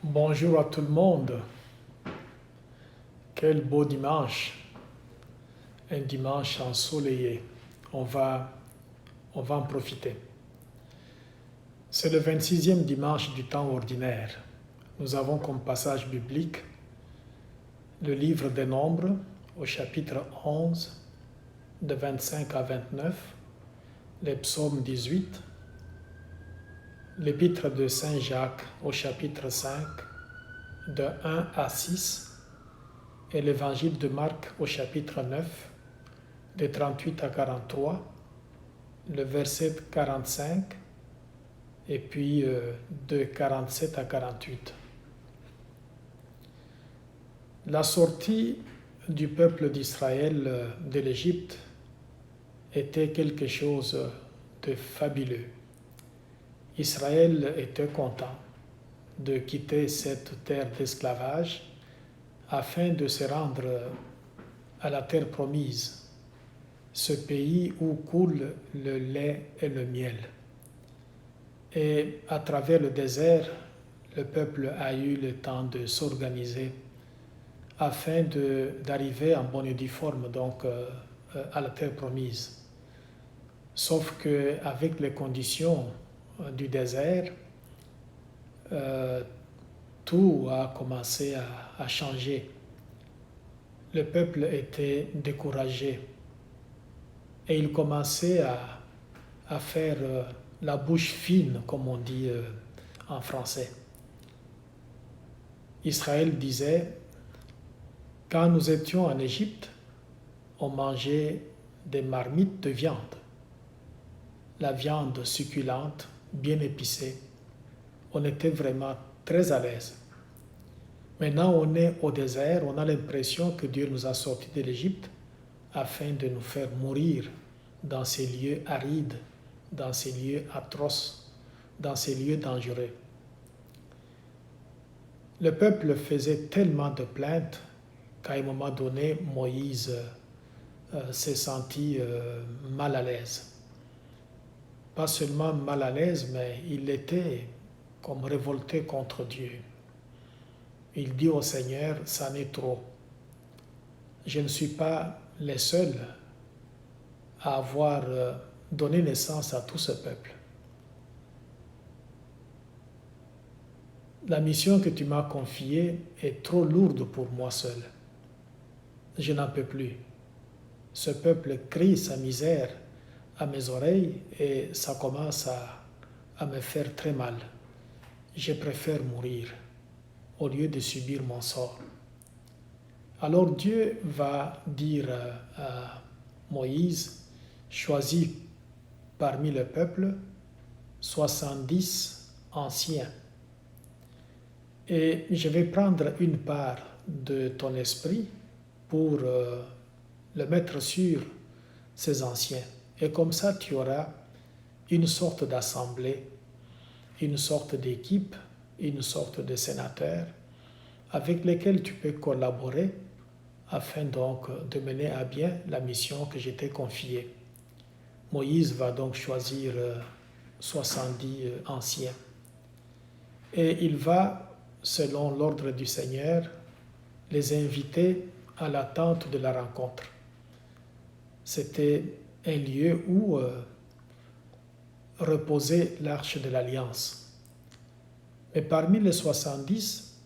Bonjour à tout le monde. Quel beau dimanche. Un dimanche ensoleillé. On va, on va en profiter. C'est le 26e dimanche du temps ordinaire. Nous avons comme passage biblique le livre des Nombres au chapitre 11, de 25 à 29, les psaumes 18, l'épître de Saint Jacques au chapitre 5, de 1 à 6, et l'évangile de Marc au chapitre 9, de 38 à 43, le verset 45, et puis de 47 à 48. La sortie du peuple d'Israël de l'Égypte était quelque chose de fabuleux. Israël était content de quitter cette terre d'esclavage afin de se rendre à la terre promise, ce pays où coule le lait et le miel. Et à travers le désert, le peuple a eu le temps de s'organiser afin d'arriver en bonne et due forme donc, à la terre promise. Sauf qu'avec les conditions du désert, tout a commencé à changer. Le peuple était découragé et il commençait à faire la bouche fine, comme on dit en français. Israël disait, quand nous étions en Égypte, on mangeait des marmites de viande, la viande succulente, bien épicée. On était vraiment très à l'aise. Maintenant, on est au désert, on a l'impression que Dieu nous a sortis de l'Égypte afin de nous faire mourir dans ces lieux arides, dans ces lieux atroces, dans ces lieux dangereux. Le peuple faisait tellement de plaintes qu'à un moment donné, Moïse s'est senti mal à l'aise. Pas seulement mal à l'aise, mais il était comme révolté contre Dieu. Il dit au Seigneur, ça n'est trop. Je ne suis pas le seul à avoir donné naissance à tout ce peuple. La mission que tu m'as confiée est trop lourde pour moi seul. Je n'en peux plus. Ce peuple crie sa misère à mes oreilles et ça commence à me faire très mal. Je préfère mourir au lieu de subir mon sort. Alors Dieu va dire à Moïse, choisis parmi le peuple 70 anciens. Et je vais prendre une part de ton esprit pour le mettre sur ces anciens. Et comme ça, tu auras une sorte d'assemblée, une sorte d'équipe, une sorte de sénateurs avec lesquels tu peux collaborer afin donc de mener à bien la mission que je t'ai confiée. Moïse va donc choisir 70 anciens. Et il va, selon l'ordre du Seigneur, les inviter à la tente de la rencontre. C'était un lieu où reposait l'arche de l'Alliance. Mais parmi les 70,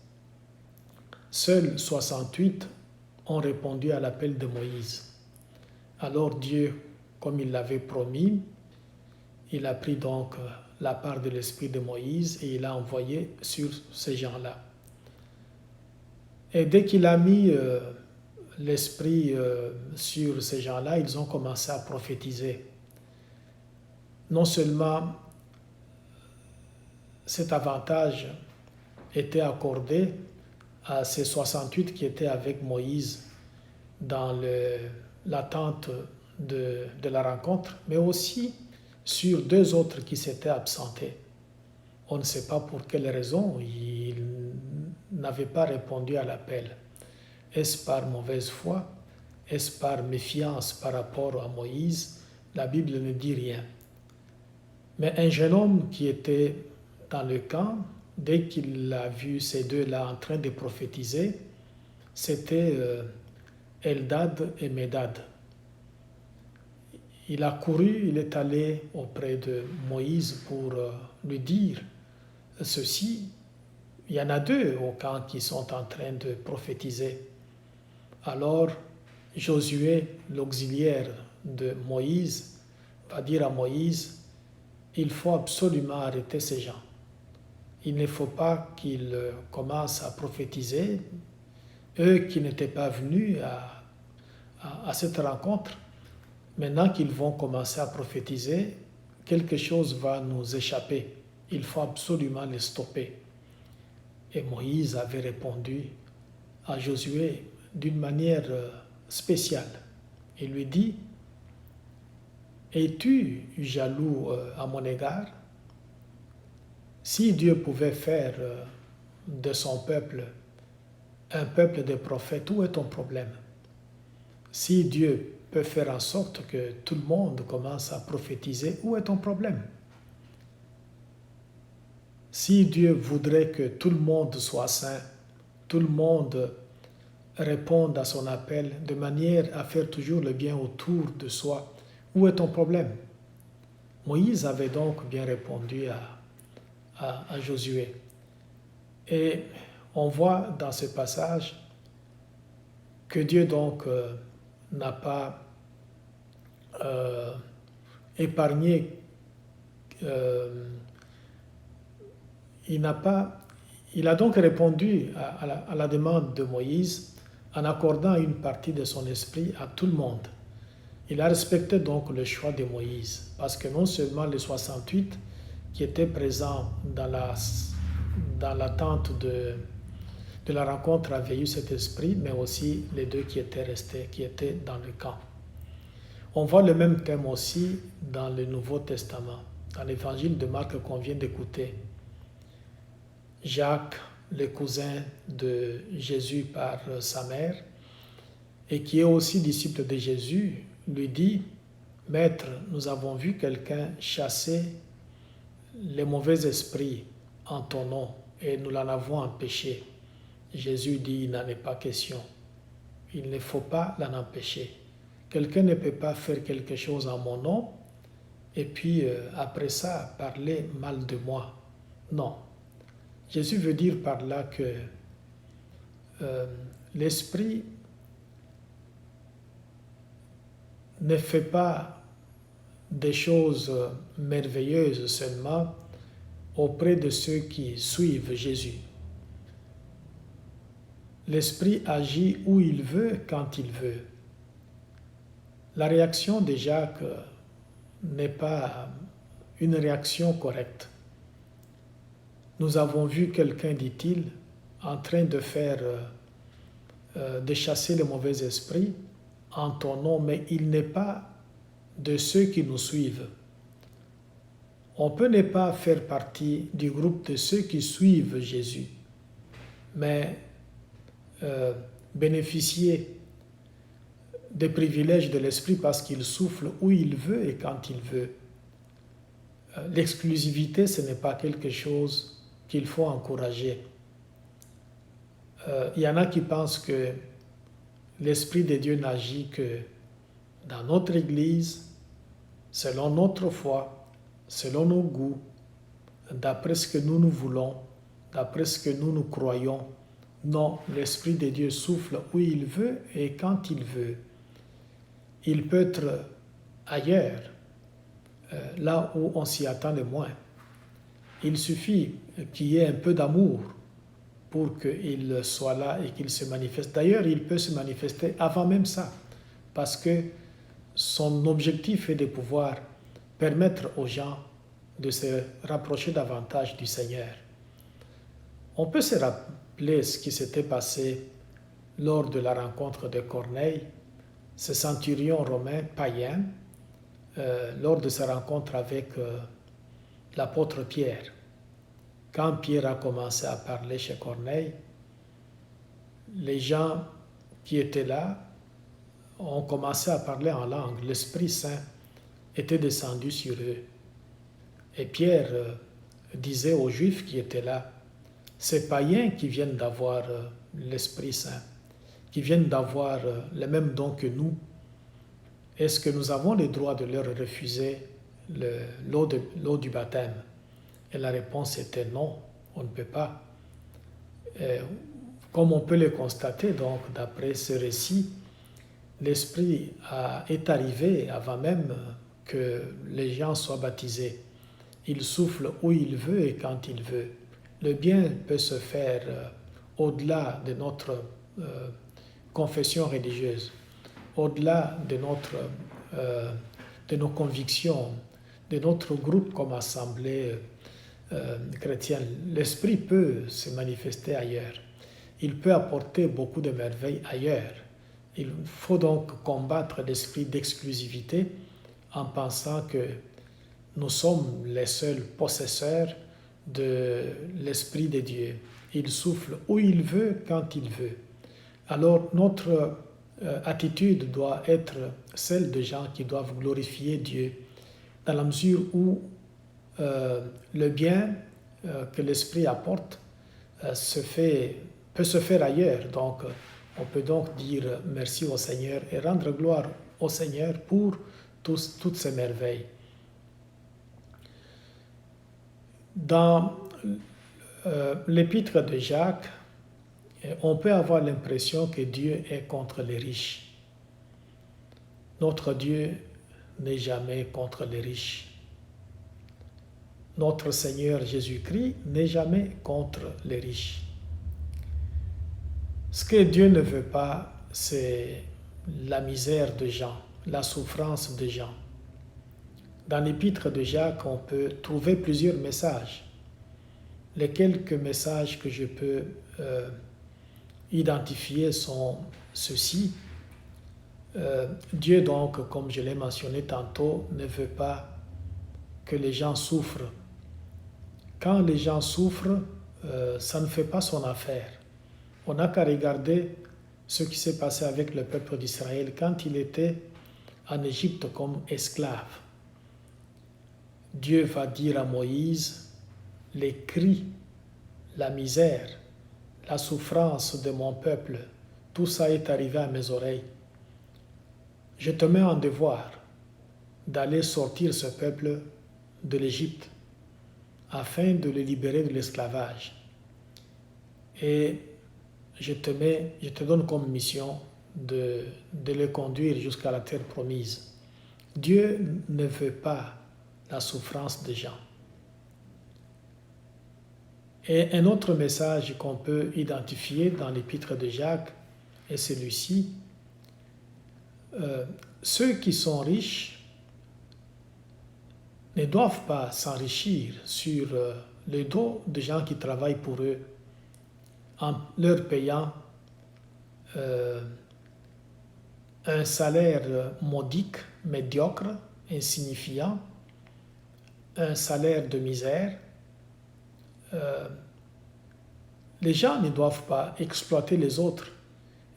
seuls 68 ont répondu à l'appel de Moïse. Alors Dieu, comme il l'avait promis, il a pris donc la part de l'esprit de Moïse et il a envoyé sur ces gens-là. Et dès qu'il a mis l'esprit sur ces gens-là, ils ont commencé à prophétiser. Non seulement cet avantage était accordé à ces 68 qui étaient avec Moïse dans l'attente de la rencontre, mais aussi sur 2 autres qui s'étaient absentés. On ne sait pas pour quelle raison ils n'avaient pas répondu à l'appel. Est-ce par mauvaise foi? Est-ce par méfiance par rapport à Moïse? La Bible ne dit rien. Mais un jeune homme qui était dans le camp dès qu'il a vu ces deux-là en train de prophétiser, c'était Eldad et Médad. Il a couru, il est allé auprès de Moïse pour lui dire ceci. Il y en a deux au camp qui sont en train de prophétiser. Alors Josué, l'auxiliaire de Moïse, va dire à Moïse, il faut absolument arrêter ces gens. Il ne faut pas qu'ils commencent à prophétiser, eux qui n'étaient pas venus à cette rencontre. Maintenant qu'ils vont commencer à prophétiser, quelque chose va nous échapper. Il faut absolument les stopper. Et Moïse avait répondu à Josué d'une manière spéciale. Il lui dit, es-tu jaloux à mon égard? Si Dieu pouvait faire de son peuple un peuple de prophètes, où est ton problème? Si Dieu peut faire en sorte que tout le monde commence à prophétiser, où est ton problème? Si Dieu voudrait que tout le monde soit saint, tout le monde réponde à son appel de manière à faire toujours le bien autour de soi, où est ton problème? Moïse avait donc bien répondu à Josué. Et on voit dans ce passage que Dieu donc n'a pas épargné, il a donc répondu à la demande de Moïse en accordant une partie de son esprit à tout le monde. Il a respecté donc le choix de Moïse, parce que non seulement les 68 qui étaient présents dans l'attente de la rencontre avaient eu cet esprit, mais aussi les deux qui étaient restés, qui étaient dans le camp. On voit le même thème aussi dans le Nouveau Testament, dans l'évangile de Marc qu'on vient d'écouter. Jacques, le cousin de Jésus par sa mère, et qui est aussi disciple de Jésus, lui dit, « Maître, nous avons vu quelqu'un chasser les mauvais esprits en ton nom, et nous l'en avons empêché. » Jésus dit, il n'en est pas question. Il ne faut pas l'en empêcher. Quelqu'un ne peut pas faire quelque chose en mon nom et puis après ça parler mal de moi. Non. Jésus veut dire par là que l'esprit ne fait pas des choses merveilleuses seulement auprès de ceux qui suivent Jésus. L'esprit agit où il veut, quand il veut. La réaction de Jacques n'est pas une réaction correcte. Nous avons vu quelqu'un, dit-il, en train de de chasser les mauvais esprits en ton nom, mais il n'est pas de ceux qui nous suivent. On peut ne pas faire partie du groupe de ceux qui suivent Jésus, mais bénéficier des privilèges de l'esprit parce qu'il souffle où il veut et quand il veut. L'exclusivité, ce n'est pas quelque chose qu'il faut encourager. Il y en a qui pensent que l'Esprit de Dieu n'agit que dans notre Église, selon notre foi, selon nos goûts, d'après ce que nous voulons, d'après ce que nous croyons. Non, l'Esprit de Dieu souffle où il veut et quand il veut. Il peut être ailleurs, là où on s'y attend le moins. Il suffit qu'il y ait un peu d'amour pour qu'il soit là et qu'il se manifeste. D'ailleurs, il peut se manifester avant même ça, parce que son objectif est de pouvoir permettre aux gens de se rapprocher davantage du Seigneur. On peut se rappeler ce qui s'était passé lors de la rencontre de Corneille, ce centurion romain païen, lors de sa rencontre avec l'apôtre Pierre. Quand Pierre a commencé à parler chez Corneille, les gens qui étaient là ont commencé à parler en langue. L'Esprit Saint était descendu sur eux. Et Pierre disait aux Juifs qui étaient là, ces païens qui viennent d'avoir l'Esprit Saint, qui viennent d'avoir les mêmes dons que nous, est-ce que nous avons le droit de leur refuser l'eau du baptême? Et la réponse était non, on ne peut pas. Et comme on peut le constater, donc, d'après ce récit, l'Esprit est arrivé avant même que les gens soient baptisés. Il souffle où il veut et quand il veut. Le bien peut se faire au-delà de notre confession religieuse, au-delà de nos convictions, de notre groupe comme assemblée chrétienne. L'Esprit peut se manifester ailleurs. Il peut apporter beaucoup de merveilles ailleurs. Il faut donc combattre l'esprit d'exclusivité en pensant que nous sommes les seuls possesseurs de l'Esprit de Dieu. Il souffle où il veut, quand il veut. Alors notre attitude doit être celle de gens qui doivent glorifier Dieu, dans la mesure où le bien que l'Esprit apporte peut se faire ailleurs. Donc, on peut donc dire merci au Seigneur et rendre gloire au Seigneur pour toutes ces merveilles. Dans l'épître de Jacques, on peut avoir l'impression que Dieu est contre les riches. Notre Dieu n'est jamais contre les riches. Notre Seigneur Jésus-Christ n'est jamais contre les riches. Ce que Dieu ne veut pas, c'est la misère de gens, la souffrance de gens. Dans l'épître de Jacques, on peut trouver plusieurs messages. Les quelques messages que je peux identifier sont ceux-ci. Dieu donc, comme je l'ai mentionné tantôt, ne veut pas que les gens souffrent. Quand les gens souffrent, ça ne fait pas son affaire. On n'a qu'à regarder ce qui s'est passé avec le peuple d'Israël quand il était en Égypte comme esclave. Dieu va dire à Moïse, les cris, la misère, la souffrance de mon peuple, tout ça est arrivé à mes oreilles. Je te mets en devoir d'aller sortir ce peuple de l'Égypte afin de le libérer de l'esclavage. Et je te donne comme mission de le conduire jusqu'à la terre promise. Dieu ne veut pas la souffrance des gens. Et un autre message qu'on peut identifier dans l'épître de Jacques est celui-ci. Ceux qui sont riches ne doivent pas s'enrichir sur le dos de gens qui travaillent pour eux en leur payant un salaire modique, médiocre, insignifiant, un salaire de misère. Les gens ne doivent pas exploiter les autres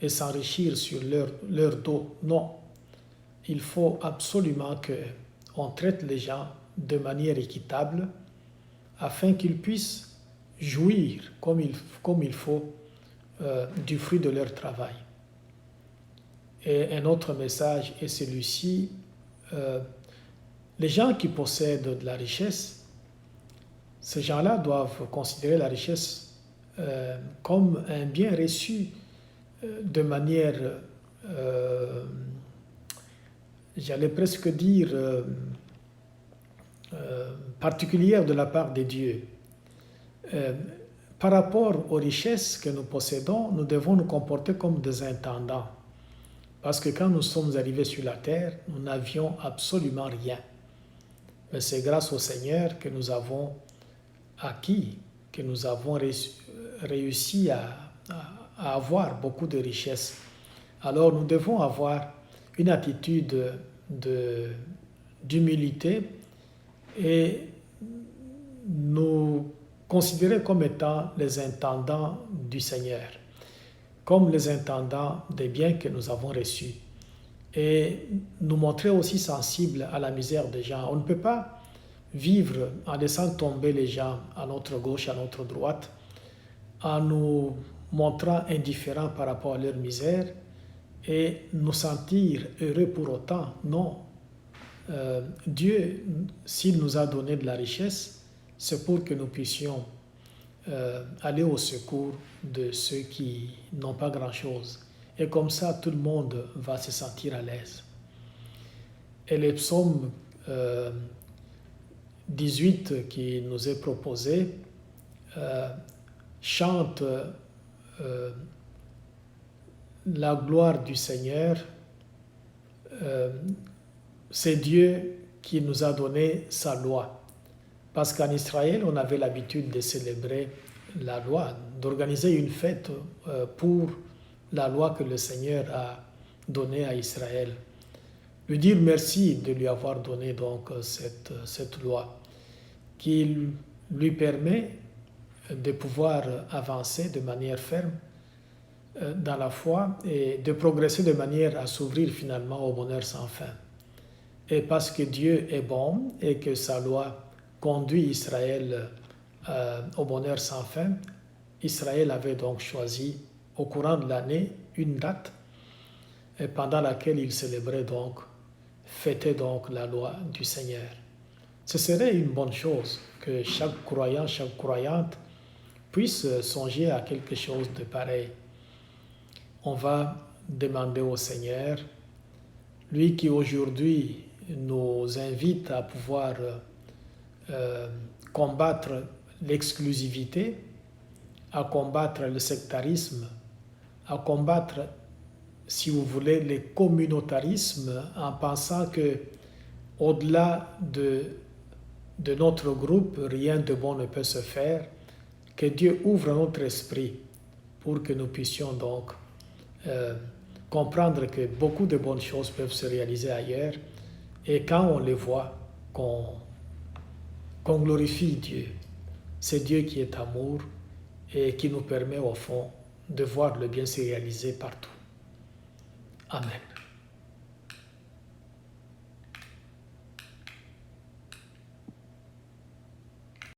et s'enrichir sur leur dos. Non, il faut absolument qu'on traite les gens de manière équitable afin qu'ils puissent jouir comme il faut du fruit de leur travail. Et un autre message est celui-ci. Les gens qui possèdent de la richesse, ces gens-là doivent considérer la richesse comme un bien reçu de manière, j'allais presque dire, particulière de la part de Dieu. Par rapport aux richesses que nous possédons, nous devons nous comporter comme des intendants. Parce que quand nous sommes arrivés sur la terre, nous n'avions absolument rien. Mais c'est grâce au Seigneur que nous avons acquis, que nous avons réussi à avoir beaucoup de richesses. Alors nous devons avoir une attitude d'humilité et nous considérer comme étant les intendants du Seigneur, comme les intendants des biens que nous avons reçus, et nous montrer aussi sensibles à la misère des gens. On ne peut pas vivre en laissant tomber les gens à notre gauche, à notre droite, en nous montrant indifférents par rapport à leur misère et nous sentir heureux pour autant. Non. Dieu, s'il nous a donné de la richesse, c'est pour que nous puissions aller au secours de ceux qui n'ont pas grand-chose. Et comme ça, tout le monde va se sentir à l'aise. Et le psaume 18 qui nous est proposé chante la gloire du Seigneur. C'est Dieu qui nous a donné sa loi. Parce qu'en Israël, on avait l'habitude de célébrer la loi, d'organiser une fête pour la loi que le Seigneur a donnée à Israël. Lui dire merci de lui avoir donné donc cette loi qui lui permet de pouvoir avancer de manière ferme dans la foi et de progresser de manière à s'ouvrir finalement au bonheur sans fin. Et parce que Dieu est bon et que sa loi conduit Israël au bonheur sans fin, Israël avait donc choisi au courant de l'année une date pendant laquelle il célébrait donc, fêtait donc la loi du Seigneur. Ce serait une bonne chose que chaque croyant, chaque croyante puisse songer à quelque chose de pareil. On va demander au Seigneur, lui qui aujourd'hui nous invite à pouvoir combattre l'exclusivité, à combattre le sectarisme, à combattre, si vous voulez, le communautarisme en pensant que au-delà de notre groupe, rien de bon ne peut se faire, que Dieu ouvre notre esprit pour que nous puissions donc comprendre que beaucoup de bonnes choses peuvent se réaliser ailleurs et quand on les voit, qu'on glorifie Dieu. C'est Dieu qui est amour et qui nous permet au fond de voir le bien se réaliser partout. Amen.